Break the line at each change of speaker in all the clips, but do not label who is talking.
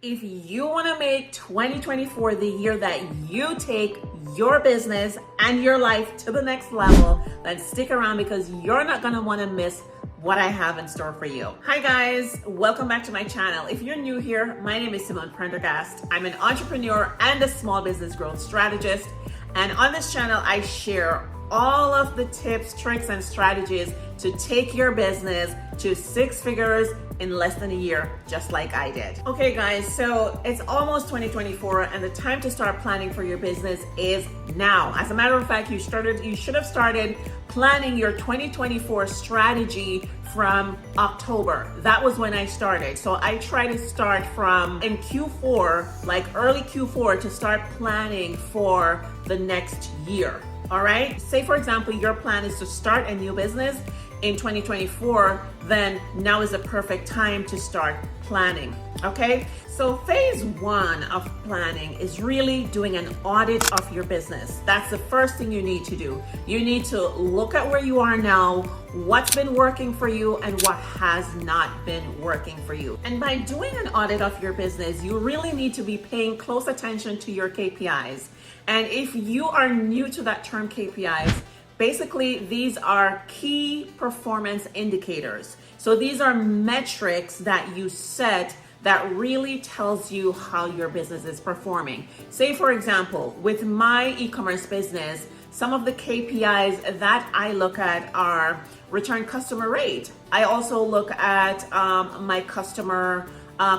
If you want to make 2024 the year that you take your business and your life to the next level, then stick around because you're not going to want to miss what I have in store for you. Hi guys, welcome back to my channel. If you're new here, my name is Simone Prendergast. I'm an entrepreneur and a small business growth strategist. And on this channel, I share all of the tips, tricks, and strategies to take your business to six figures in less than a year, just like I did. Okay guys, so it's almost 2024 and the time to start planning for your business is now. As a matter of fact, you should have started planning your 2024 strategy from October. That was when I started. So I try to start from in Q4, like early Q4, to start planning for the next year. All right. Say, for example, your plan is to start a new business in 2024, then now is the perfect time to start planning. Okay. So phase one of planning is really doing an audit of your business. That's the first thing you need to do. You need to look at where you are now, what's been working for you and what has not been working for you. And by doing an audit of your business, you really need to be paying close attention to your KPIs. And if you are new to that term KPIs, basically these are key performance indicators. So these are metrics that you set that really tells you how your business is performing. Say, for example, with my e-commerce business, some of the KPIs that I look at are return customer rate. I also look at my customer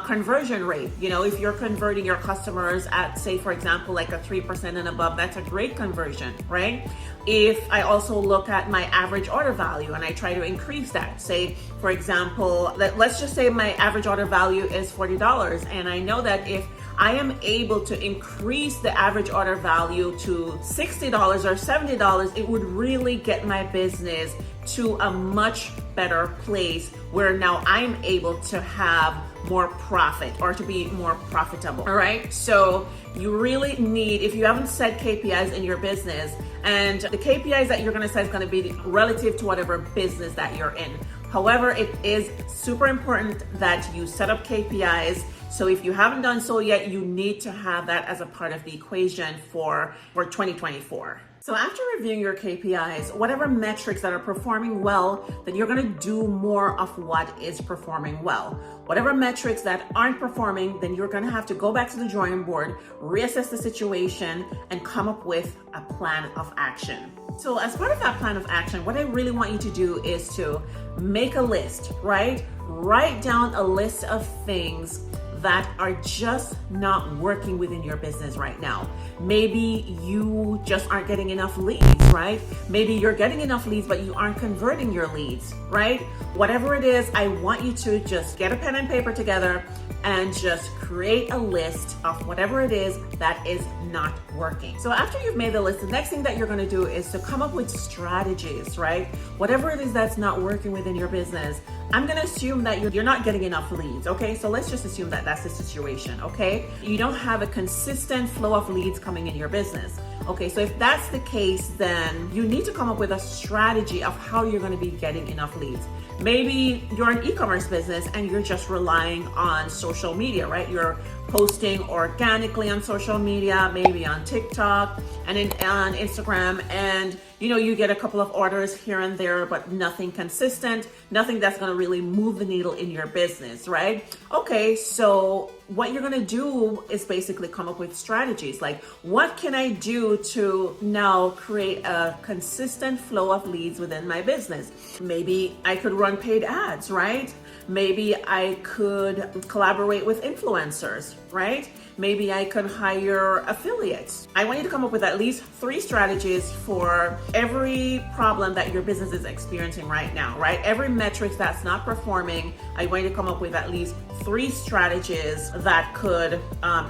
conversion rate. You know, if you're converting your customers at, say, for example, like a 3% and above, that's a great conversion, right? If I also look at my average order value and I try to increase that, say, for example, let's just say my average order value is $40. And I know that if I am able to increase the average order value to $60 or $70, it would really get my business to a much better place where now I'm able to have more profit or to be more profitable. All right. So you really need, if you haven't set KPIs in your business, and the KPIs that you're going to set is going to be relative to whatever business that you're in. However, it is super important that you set up KPIs. So if you haven't done so yet, you need to have that as a part of the equation for 2024. So after reviewing your KPIs, whatever metrics that are performing well, then you're going to do more of what is performing well. Whatever metrics that aren't performing, then you're going to have to go back to the drawing board, reassess the situation, and come up with a plan of action. So as part of that plan of action, what I really want you to do is to make a list, right? Write down a list of things that are just not working within your business right now. Maybe you just aren't getting enough leads, right? Maybe you're getting enough leads, but you aren't converting your leads, right? Whatever it is, I want you to just get a pen and paper together and just create a list of whatever it is that is not working. So after you've made the list, the next thing that you're going to do is to come up with strategies, right? Whatever it is that's not working within your business, I'm going to assume that you're not getting enough leads. Okay. So let's just assume that that's the situation. Okay. You don't have a consistent flow of leads coming in your business. Okay. So if that's the case, then you need to come up with a strategy of how you're going to be getting enough leads. Maybe you're an e-commerce business and you're just relying on social media, right? You're posting organically on social media, maybe on TikTok and on Instagram, and you get a couple of orders here and there, but nothing consistent, nothing that's going to really move the needle in your business, right? Okay, so what you're going to do is basically come up with strategies like, what can I do to now create a consistent flow of leads within my business? Maybe I could run paid ads, right? Maybe I could collaborate with influencers, right? Maybe I could hire affiliates. I want you to come up with at least 3 strategies for every problem that your business is experiencing right now, right? Every metric that's not performing, I want you to come up with at least 3 strategies that could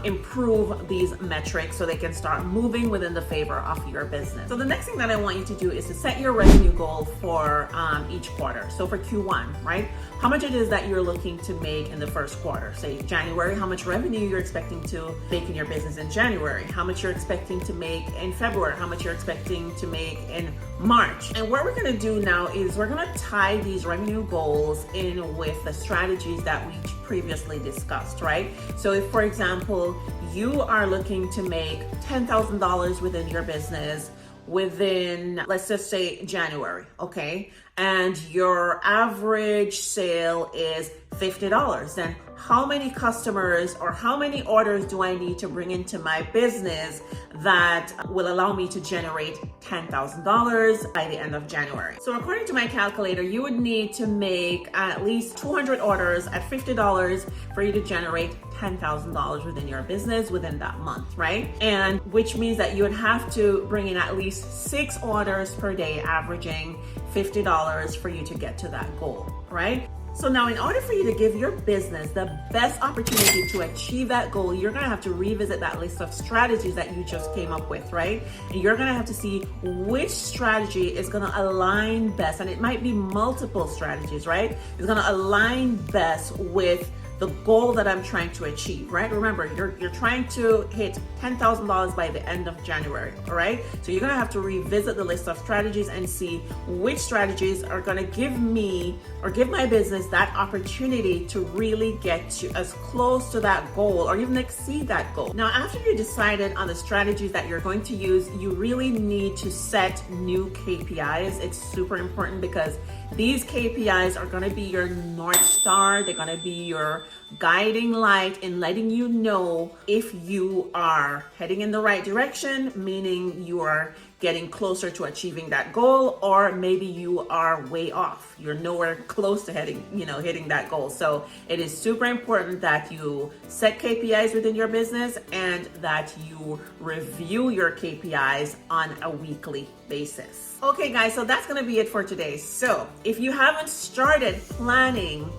improve these metrics so they can start moving within the favor of your business. So the next thing that I want you to do is to set your revenue goal for each quarter. So for Q1, right? How much it is that you're looking to make in the first quarter. Say January, how much revenue you're expecting to make in your business in January, how much you're expecting to make in February, how much you're expecting to make in March. And what we're going to do now is we're going to tie these revenue goals in with the strategies that we previously discussed, right? So if, for example, you are looking to make $10,000 within your business within, let's just say, January, okay? And your average sale is $50, then how many customers or how many orders do I need to bring into my business that will allow me to generate $10,000 by the end of January? So according to my calculator, you would need to make at least 200 orders at $50 for you to generate $10,000 within your business within that month, right? And which means that you would have to bring in at least 6 orders per day, averaging $50 for you to get to that goal, right? So now, in order for you to give your business the best opportunity to achieve that goal, you're gonna have to revisit that list of strategies that you just came up with, right? And you're gonna have to see which strategy is gonna align best. And it might be multiple strategies, right? It's gonna align best with the goal that I'm trying to achieve, right? Remember, you're trying to hit $10,000 by the end of January, all right? So you're gonna have to revisit the list of strategies and see which strategies are gonna give me or give my business that opportunity to really get to as close to that goal or even exceed that goal. Now, after you decided on the strategies that you're going to use, you really need to set new KPIs. It's super important because these KPIs are gonna be your North Star. They're gonna be your guiding light in letting you know if you are heading in the right direction, meaning you are getting closer to achieving that goal, or maybe you are way off. You're nowhere close to hitting that goal. So it is super important that you set KPIs within your business and that you review your KPIs on a weekly basis. Okay, guys, so that's gonna be it for today. So if you haven't started planning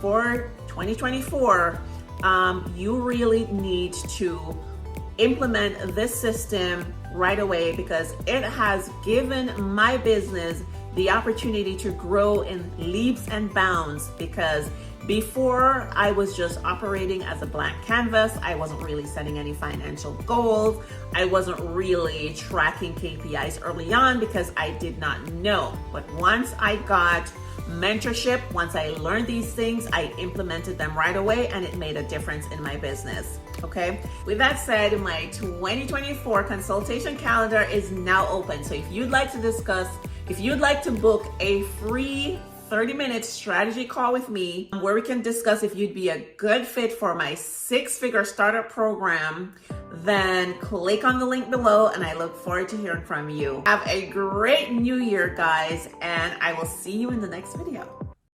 for 2024, you really need to implement this system right away because it has given my business the opportunity to grow in leaps and bounds. Because before, I was just operating as a blank canvas. I wasn't really setting any financial goals. I wasn't really tracking KPIs early on because I did not know. But once I got mentorship, once I learned these things, I implemented them right away and it made a difference in my business. Okay. With that said, my 2024 consultation calendar is now open. So if you'd like to book a free 30-minute strategy call with me where we can discuss if you'd be a good fit for my 6-figure startup program, then click on the link below and I look forward to hearing from you. Have a great new year, guys, and I will see you in the next video.